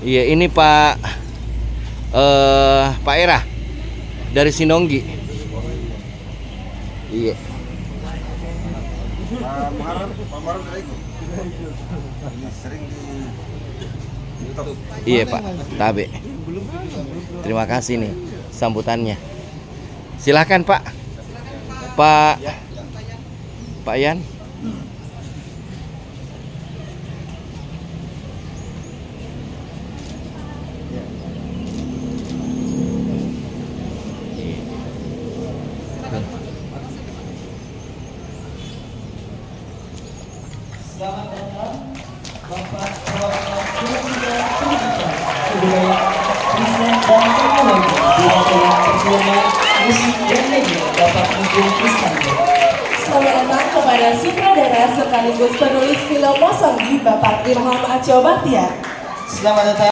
Iya, ini Pak Era dari Sinonggi. Iya. Pak Muharram udah ikut. Ini sering di YouTube. Iya Pak, Tabe. Terima kasih nih sambutannya. Silakan Pak. Pak Yan. Selamat datang Bapak Perwakilan Kementerian Pendidikan, Kebudayaan, Riset dan Teknologi, Direktorat Perfilman, Musik dan Media, Bapak Munggu Iskandar. Selamat datang kepada sutradara sekaligus penulis film Mosonggi, Bapak Ilham Aco Bahtiar. Selamat datang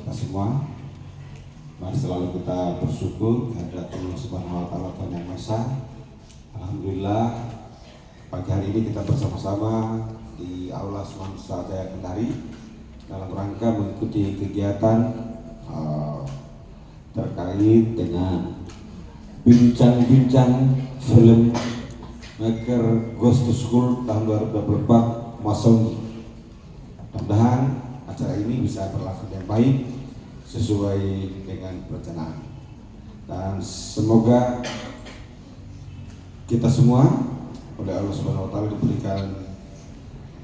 semua. Mari selalu kita bersyukur kehadirat Allah Subhanahu wa taala Tuhan Yang Maha Esa. Alhamdulillah pagi hari ini kita bersama-sama di Aula Semansa Jaya Kendari dalam rangka mengikuti kegiatan terkait dengan bincang-bincang film Maker Ghost to School tahun 2024 Mosonggi. Mudah-mudahan acara ini bisa berlangsung dengan baik sesuai dengan perencanaan, dan semoga kita semua oleh Allah Subhanahu wa taala diberikan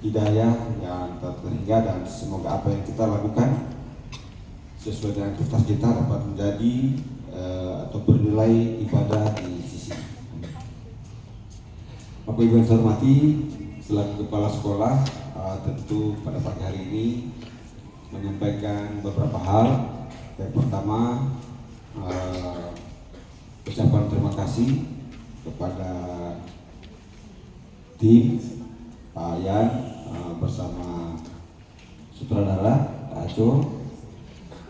hidayah yang terhingga, dan semoga apa yang kita lakukan sesuai dengan aktivitas kita dapat menjadi atau bernilai ibadah di sisi. Bapak Ibu yang saya hormati, selaku kepala sekolah, tentu pada pagi hari ini menyampaikan beberapa hal. Yang pertama, ucapan terima kasih kepada tim Pak Yan bersama sutradara Aco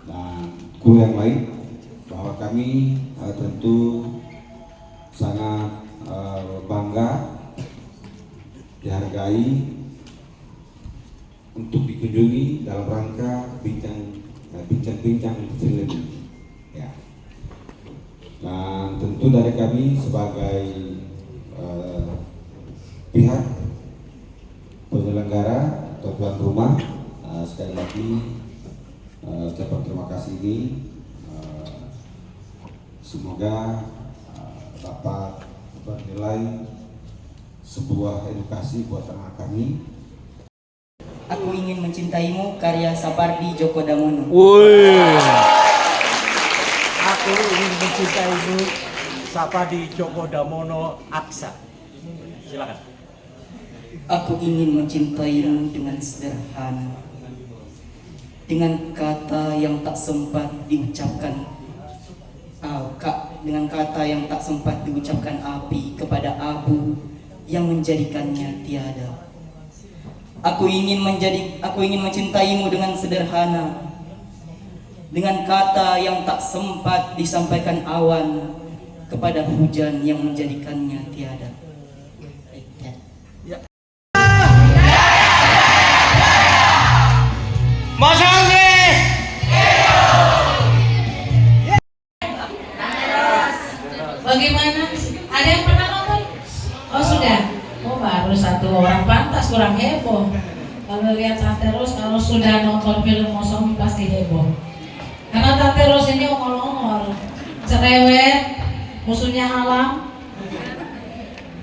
dan kru yang lain, bahwa kami tentu sangat bangga, dihargai untuk dikunjungi dalam rangka bincang-bincang film ya. Dan tentu dari kami sebagai pihak penyelenggara atau tuan rumah, sekali lagi ucapan terima kasih ini semoga dapat bernilai sebuah edukasi buat anak kami. Aku ingin mencintaimu, karya Sapardi Djoko Damono. Aku ingin mencintaimu, Sapardi Djoko Damono Aksa. Silakan. Aku ingin mencintaimu dengan sederhana, dengan kata yang tak sempat diucapkan, dengan kata yang tak sempat diucapkan api kepada abu yang menjadikannya tiada. Aku ingin mencintaimu dengan sederhana, dengan kata yang tak sempat disampaikan awan kepada hujan yang menjadikannya tiada. Mosonggi! Ros ini ongol-ongol, cerewet, musuhnya alam,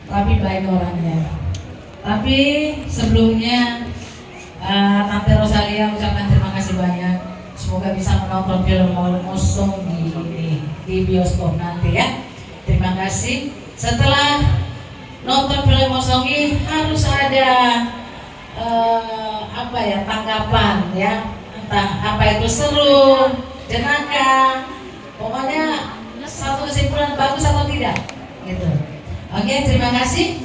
tapi baik orangnya. Tapi sebelumnya Tante Rosalia ucapkan terima kasih banyak. Semoga bisa menonton film Mosong di bioskop nanti ya. Terima kasih. Setelah nonton film Mosong harus ada tanggapan ya. Entah apa itu seru, jenaka, pokoknya satu kesimpulan bagus atau tidak gitu. Oke, terima kasih.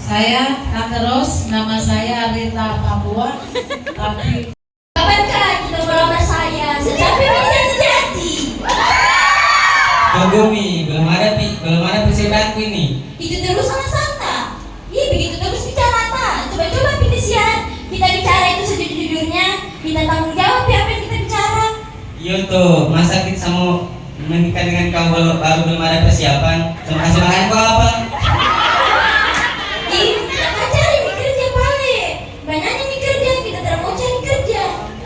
Saya Tante Ros, nama saya Rita Papua. Tapi kapankah kita bersama saya sejati bisa sejati? Tunggu Mi, belum ada persidangan ini. Itu terus sama Santa. Ih, begitu terus bicara apa? Coba-coba Pitisian, kita bicara itu sejujur-jujurnya, kita tanggung jawab ya apa yang kita bicara. Iya tuh, masa kita mau menikah dengan kau baru belum ada persiapan? Cuma kasih makan kau apa? Kita cari kerja balik. Banyaknya nih kerja, kita tidak mau cari kerja.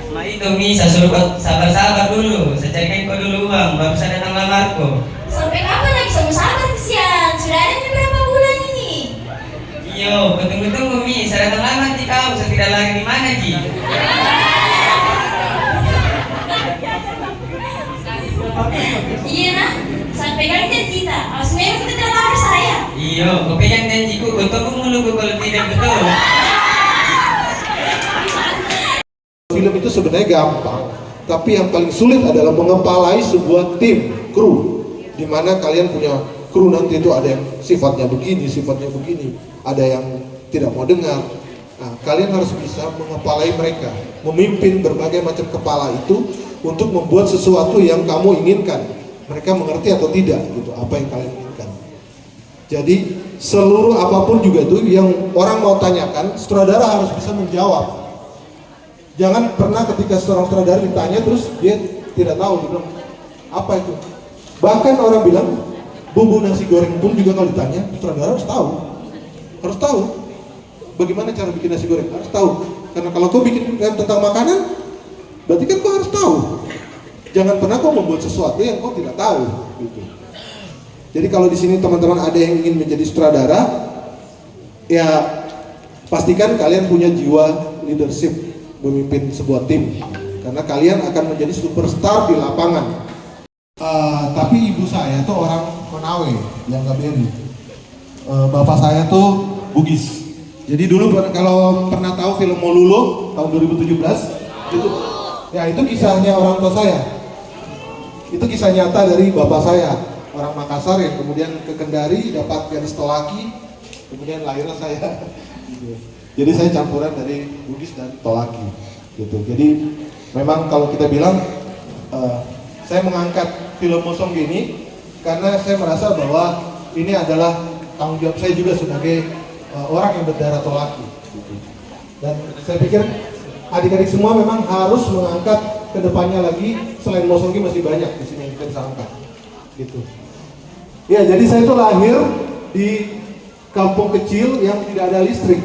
Ma itu Mi, saya suruh kau sabar-sabar dulu. Saya carikan kau dulu uang, baru saya datang lamarku. Sampai kapan lagi sama sabar Kesian? Sudah ada berapa bulan ini? Iyo, tunggu Mi, saya datang lamar di kau, saya tidak lagi di mana Ji? Iya nah, sampai kali kita. Awas memang kita tidak lamar saya. Iyo, kau pegang janjiku, kau tunggu mulu kalau tidak betul. Film itu sebenarnya gampang, tapi yang paling sulit adalah mengepalai sebuah tim, kru, di mana kalian punya kru nanti itu ada yang sifatnya begini, ada yang tidak mau dengar. Nah, kalian harus bisa mengepalai mereka, memimpin berbagai macam kepala itu untuk membuat sesuatu yang kamu inginkan. Mereka mengerti atau tidak gitu, apa yang kalian inginkan. Jadi seluruh apapun juga itu yang orang mau tanyakan, sutradara harus bisa menjawab. Jangan pernah ketika seorang sutradara ditanya terus dia tidak tahu, dia bilang apa itu. Bahkan orang bilang bumbu nasi goreng pun juga kalau ditanya sutradara harus tahu bagaimana cara bikin nasi goreng, harus tahu. Karena kalau kau bikin tentang makanan, berarti kan kau harus tahu. Jangan pernah kau membuat sesuatu yang kau tidak tahu. Gitu. Jadi kalau di sini teman-teman ada yang ingin menjadi sutradara, ya pastikan kalian punya jiwa leadership, memimpin sebuah tim. Karena kalian akan menjadi superstar di lapangan. Tapi ibu saya tuh orang Konawe yang Gaberi. Bapak saya tuh Bugis. Jadi dulu kalau pernah tahu film Molulo tahun 2017 itu kisahnya orang tua saya. Itu kisah nyata dari bapak saya, orang Makassar yang kemudian ke Kendari dapat garis tolaki, kemudian lahirlah saya. Jadi saya campuran dari Bugis dan Tolaki. Gitu. Jadi memang kalau kita bilang saya mengangkat film Mosong gini karena saya merasa bahwa ini adalah tanggung jawab saya juga sebagai orang yang berdarah Tolaki. Gitu. Dan saya pikir adik-adik semua memang harus mengangkat kedepannya lagi, selain Mosong masih banyak di sini yang kita bisa angkat. Gitu. Ya, jadi saya itu lahir di kampung kecil yang tidak ada listrik,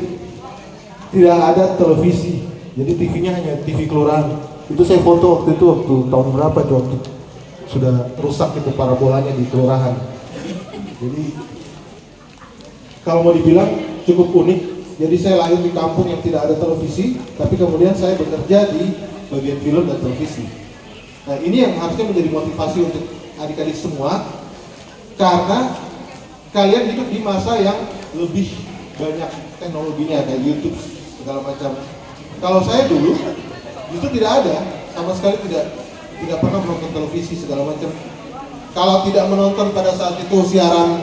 tidak ada televisi. Jadi TV-nya hanya TV kelurahan. Itu saya foto waktu tahun berapa itu waktu sudah rusak itu parabolanya di kelurahan. Jadi kalau mau dibilang cukup unik. Jadi saya lahir di kampung yang tidak ada televisi, tapi kemudian saya bekerja di bagian film dan televisi. Nah, ini yang harusnya menjadi motivasi untuk adik-adik semua, karena kalian hidup di masa yang lebih banyak teknologinya kayak YouTube segala macam. Kalau saya dulu justru tidak ada, sama sekali tidak pernah menonton televisi segala macam. Kalau tidak menonton pada saat itu siaran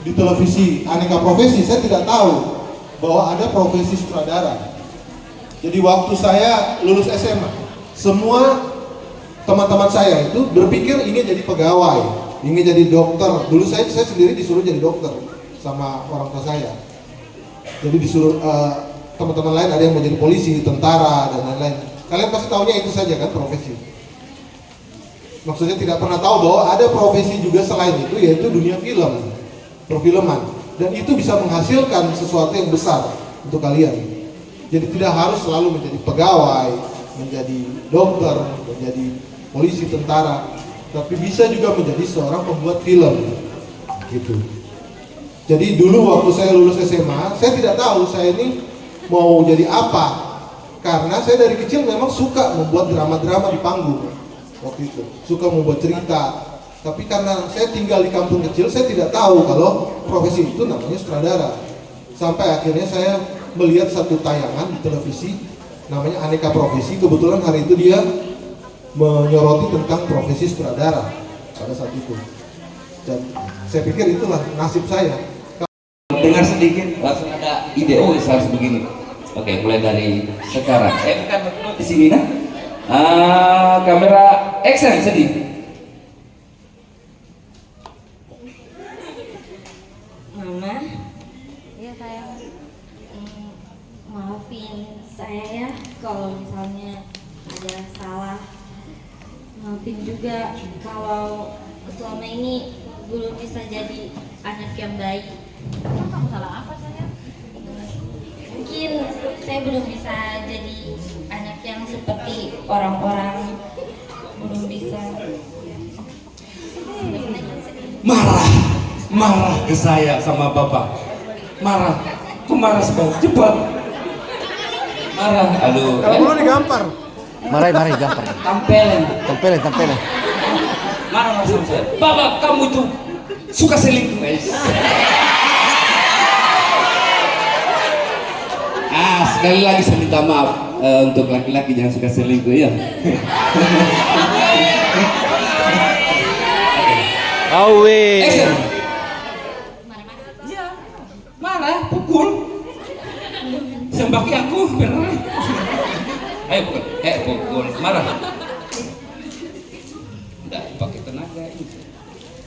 di televisi aneka profesi, saya tidak tahu bahwa ada profesi sutradara. Jadi waktu saya lulus SMA, semua teman-teman saya itu berpikir ingin jadi pegawai, ingin jadi dokter. Dulu saya sendiri disuruh jadi dokter sama orang tua saya. Jadi disuruh teman-teman lain ada yang menjadi polisi, tentara dan lain-lain. Kalian pasti tahunya itu saja kan profesi. Maksudnya tidak pernah tahu bahwa ada profesi juga selain itu, yaitu dunia film, perfilman. Dan itu bisa menghasilkan sesuatu yang besar untuk kalian. Jadi tidak harus selalu menjadi pegawai, menjadi dokter, menjadi polisi, tentara, tapi bisa juga menjadi seorang pembuat film gitu. Jadi dulu waktu saya lulus SMA, saya tidak tahu saya ini mau jadi apa, karena saya dari kecil memang suka membuat drama-drama di panggung waktu itu, suka membuat cerita. Tapi karena saya tinggal di kampung kecil, saya tidak tahu kalau profesi itu namanya sutradara. Sampai akhirnya saya melihat satu tayangan di televisi namanya Aneka Profesi. Kebetulan hari itu dia menyoroti tentang profesi sutradara pada saat itu. Dan saya pikir itulah nasib saya. Dengar sedikit langsung ada ide, oh harus begini. Oke, mulai dari sekarang. Bukan di sini nah. Kamera action sedih. Mama, ya sayang, maafin saya ya kalau misalnya ada salah. Maafin juga kalau selama ini belum bisa jadi anak yang baik. Kamu salah apa sayang? Mungkin saya belum bisa jadi anak yang seperti orang-orang, belum bisa. Marah ke saya sama bapak. Marah, kok marah sekali? Cepat. Marah, aduh. Kalau perlu digampar. Marahin gampang. Tampelin. Marah sama saya. Bapak, kamu itu suka selingkuh, guys. Sekali lagi saya minta maaf untuk laki-laki jangan suka selingkuh ya. Awe. Action. Iya, marah, pukul. Sembaki aku, benar. Ayo pukul, marah. Udah pakai tenaga ini.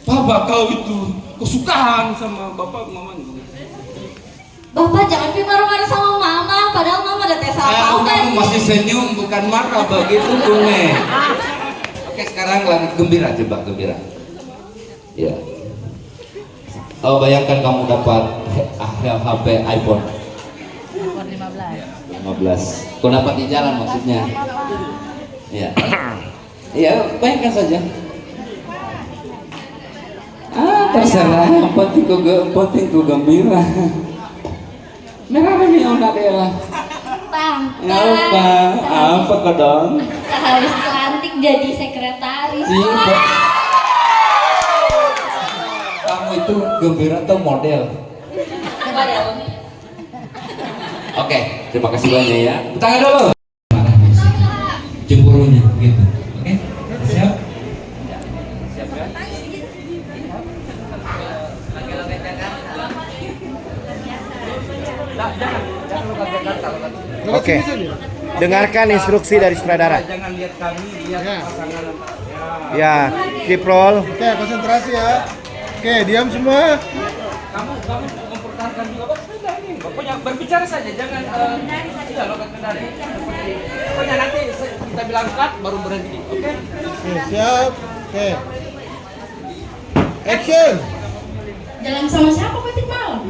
Bapak kau itu kesukaan sama bapak mama. Bapak jangan marah-marah sama mama, padahal mama udah tes apa kamu masih senyum, bukan marah begitu Tune. Oke, sekarang lagi gembira, coba gembira. Ya. Oh, bayangkan kamu dapat HP iPhone 15. Kau dapat di jalan maksudnya. Ya. Iya, bayangkan saja. Terserah, yang penting ku gembira. Merah ini ona Dela. Apa kau dong? Harus pelantik jadi sekretaris. Kamu itu gembira atau model? Model. Oke, terima kasih banyak ya. Tangan dulu. Cemburunya gitu. Oke, siap? Siap ya? Oke. Dengarkan instruksi dari sutradara. Jangan lihat kami, lihat pasangan. Ya, keep roll. Oke, konsentrasi ya. Oke, diam semua. Kamu mempertahankan juga Pak. Sudah ini. Pokoknya berbicara saja, jangan tidak logat kendali. Pokoknya nanti kita bilang cut baru berhenti. Oke? Oke, siap. Oke. Action. Jalan sama siapa Petik Malam?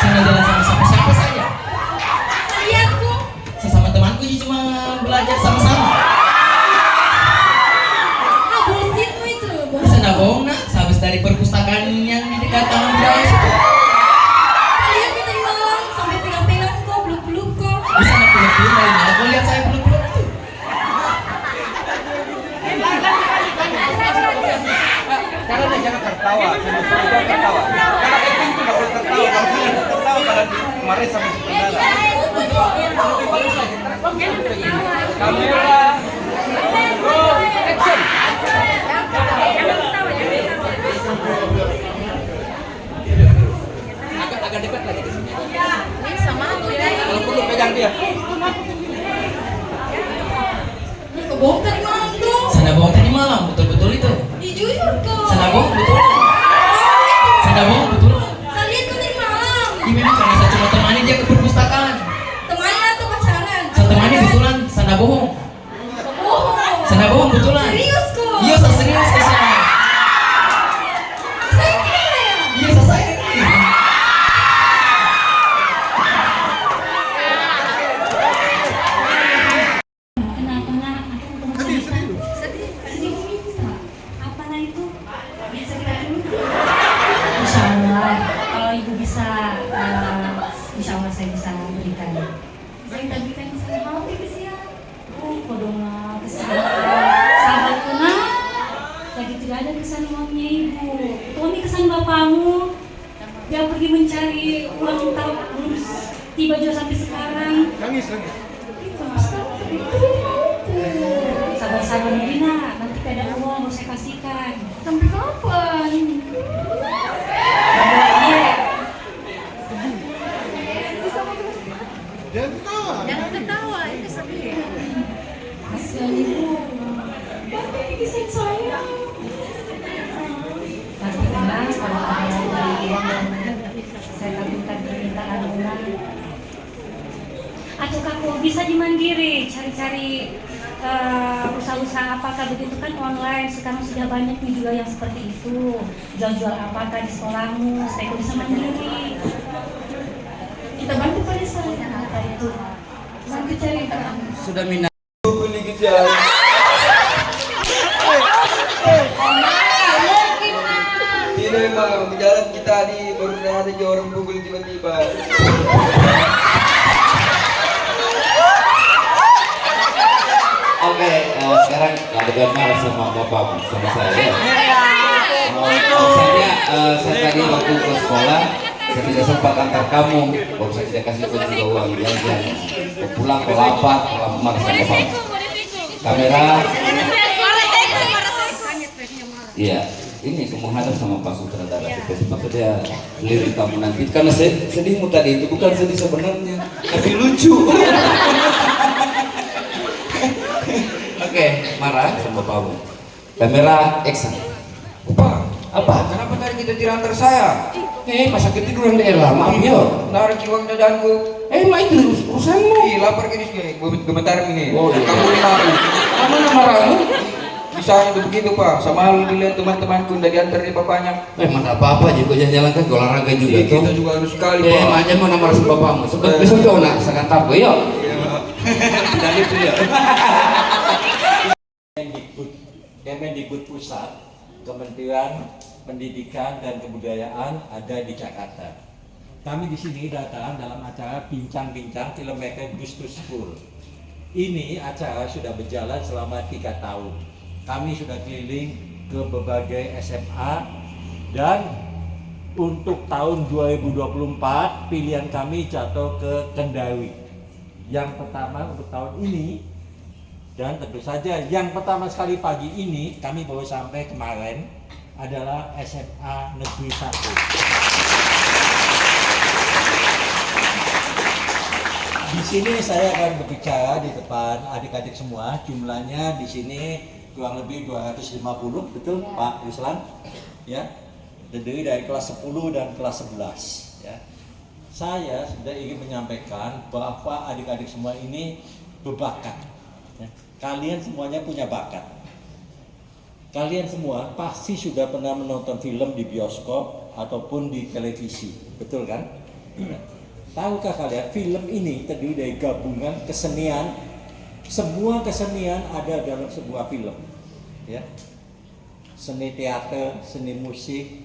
Saya jalan sama siapa saja. Lihatku. Saya sama temanku cuma belajar sama-sama. Bullshitmu itu. Saya nggak bohong nak, habis dari perpustakaan yang di dekat Taman Budaya situ. Lihat Petik Malam sampai pegang-pegang kok, peluk-peluk kok. Bisa nak peluk-peluk dari mana? Kau lihat saya peluk-peluk itu. Karena jangan tertawa, jangan tertawa. Karena acting itu nggak boleh tertawa. Kalau kalian tertawa pada kemarin sama saudara. Kamera, roll, action. Agak dekat lagi ke sini. Kalau perlu pegang dia. Ini kebohong tadi malam tuh. Saya bohong tadi malam, betul-betul itu. Jujur kok. Saya bohong betul. Saya bohong betul. Saya lihat kok tadi malam. Ini memang karena saya cuma temani dia ke perpustakaan. Temannya atau pacaran? Saya temani betulan, saya bohong. Bohong. Saya bohong betulan. Serius kok. Iya, saya serius ke saya. Saya kira ya. Iya, saya sayang. Kenapa nak? Dia pergi mencari uang tahun belum tiba juga sampai sekarang. Nangis. Sabar-sabar Dina, nanti ada uang mau saya kasihkan. Sampai kapan? Jangan ketawa, ini sedih. Kasihan ibu. Bantu bikin saya. Nanti tenang, kalau ada uang saya kabulkan permintaan uang. Atau kamu bisa dimandiri, cari-cari usaha-usaha apakah begitu kan online. Sekarang sudah banyak nih juga yang seperti itu. Jual-jual apakah di sekolahmu, supaya kamu bisa mandiri. Kita bantu pada saya apa itu. Nanti cari Sudah minat. Ini memang jalan kita di baru ada orang pukul tiba-tiba. Oke, sekarang adegan marah sama bapak sama saya. Misalnya saya tadi waktu ke sekolah, saya tidak sempat antar kamu, baru saya tidak kasih pun juga uang jajan. Pulang ke lapar, kalau marah sama bapak. Kamera. Iya, ini menghadap sama Pak Sutradara supaya dia lirik kamu nanti. Karena sedihmu tadi itu bukan sedih sebenarnya, tapi lucu. Oke, marah sama Pak. Kamera action. Apa? Kenapa tadi kita tidak antar saya? Masa ketiduran daerah, maaf ya. Narik uang jajanku. Mah itu urusanmu. Ih, lapar gini sih, gemetar ini. Oh, iya. Kamu lari. Mana marahmu? Bisa itu begitu Pak, sama lu dilihat teman-temanku udah diantar di bapaknya. Mana apa-apa juga jalan-jalan kaki olahraga juga tuh. Kita juga harus sekali Pak. Macam mana marah sama bapakmu? Sebab besok kau nak sekantar gue yuk. Dan itu ya. Kemendikbud Pusat, Kementerian Pendidikan dan Kebudayaan ada di Jakarta. Kami di sini datang dalam acara bincang-bincang filmmaker Gus School. Ini acara sudah berjalan selama 3 tahun. Kami sudah keliling ke berbagai SMA dan untuk tahun 2024 pilihan kami jatuh ke Kendari. Yang pertama untuk tahun ini dan tentu saja yang pertama sekali pagi ini kami baru sampai kemarin adalah SMA Negeri 1. Di sini saya akan berbicara di depan adik-adik semua. Jumlahnya di sini kurang lebih 250, betul Pak Ruslan? Ya, terdiri dari kelas 10 dan kelas 11. Ya. Saya sudah ingin menyampaikan bahwa adik-adik semua ini berbakat. Ya. Kalian semuanya punya bakat. Kalian semua pasti sudah pernah menonton film di bioskop ataupun di televisi, betul kan? Ya. Tahukah kalian film ini terdiri dari gabungan kesenian, semua kesenian ada dalam sebuah film, ya. Seni teater, seni musik,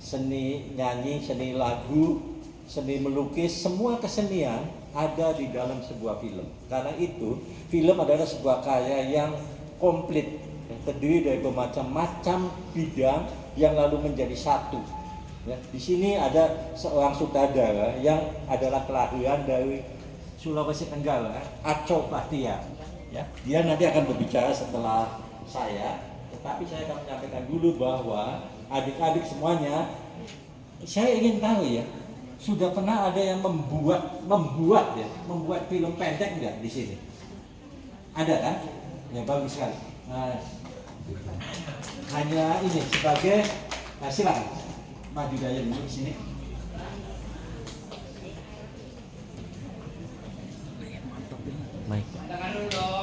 seni nyanyi, seni lagu, seni melukis, semua kesenian ada di dalam sebuah film. Karena itu, film adalah sebuah karya yang komplit, yang terdiri dari bermacam-macam bidang yang lalu menjadi satu. Ya, di sini ada seorang sutradara yang adalah kelahiran dari Sulawesi Tenggara, Aco Bahtiar. Ya, dia nanti akan berbicara setelah saya, tetapi saya akan menyampaikan dulu bahwa adik-adik semuanya, saya ingin tahu ya, sudah pernah ada yang membuat film pendek enggak di sini? Ada kan? Ya bagus sekali. Nah, hanya ini sebagai, nah silakan. Maju daya dulu di sini. Baik. Tangan dulu dong.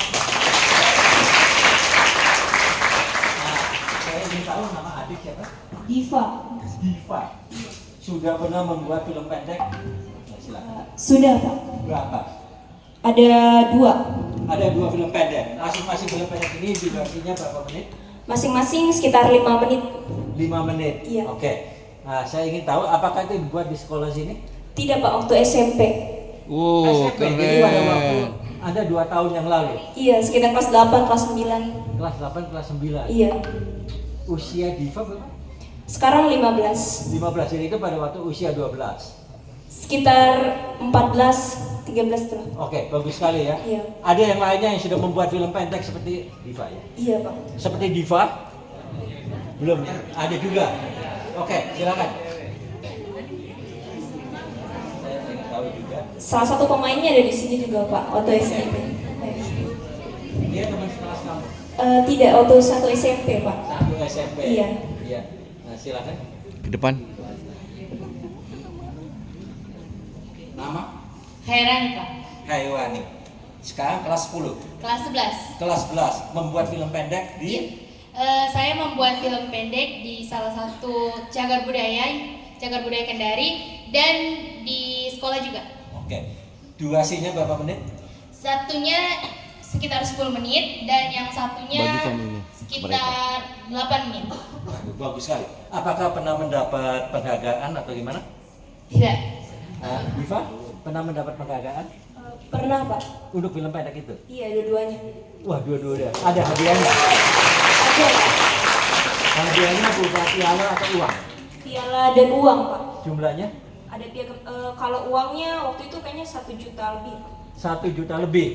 Saya ingin tahu nama adik siapa? Diva. Diva. Sudah pernah membuat film pendek? Nah, silakan. Sudah Pak. Berapa? Ada 2. Ada 2 film pendek. Masing-masing film pendek ini durasinya berapa menit? Masing-masing sekitar 5 menit. 5 menit. Iya. Oke. Nah, saya ingin tahu apakah itu dibuat di sekolah sini? Tidak Pak, waktu SMP. SMP. Jadi pada waktu ada 2 tahun yang lalu. Iya, sekitar kelas 8, kelas 9. Kelas 8, kelas 9. Iya. Usia Diva berapa? Sekarang 15. 15 jadi itu pada waktu usia 12. Sekitar 14-13 tuh. Oke, bagus sekali ya. Iya. Ada yang lainnya yang sudah membuat film pendek seperti Diva ya? Iya, Pak. Seperti Diva? Belum, ada juga. Oke, silakan. Saya ingin tahu juga. Salah satu pemainnya ada di sini juga, Pak, waktu SMP. Dia teman sekelas kamu? Tidak, waktu satu SMP, Pak. Satu SMP? Iya. Iya. Nah, silakan. Ke depan. Nama? Hairani, Pak. Haiwani. Sekarang kelas 10? Kelas 11. Kelas 11. Membuat film pendek di? Iya. Saya membuat film pendek di salah satu cagar budaya Kendari, dan di sekolah juga. Oke. Durasinya berapa menit? Satunya sekitar 10 menit dan yang satunya sekitar 8 menit. Bagus sekali. Apakah pernah mendapat penghargaan atau gimana? Tidak. Diva, pernah mendapat penghargaan? Pernah, Pak. Untuk film pendek itu? Iya, dua-duanya. Wah, dua-duanya. Ada hadiahnya? Ada, Pak. Hadiahnya berupa piala atau uang? Piala dan uang, Pak. Jumlahnya? Ada piagam, kalau uangnya waktu itu kayaknya 1 juta lebih. 1 juta lebih.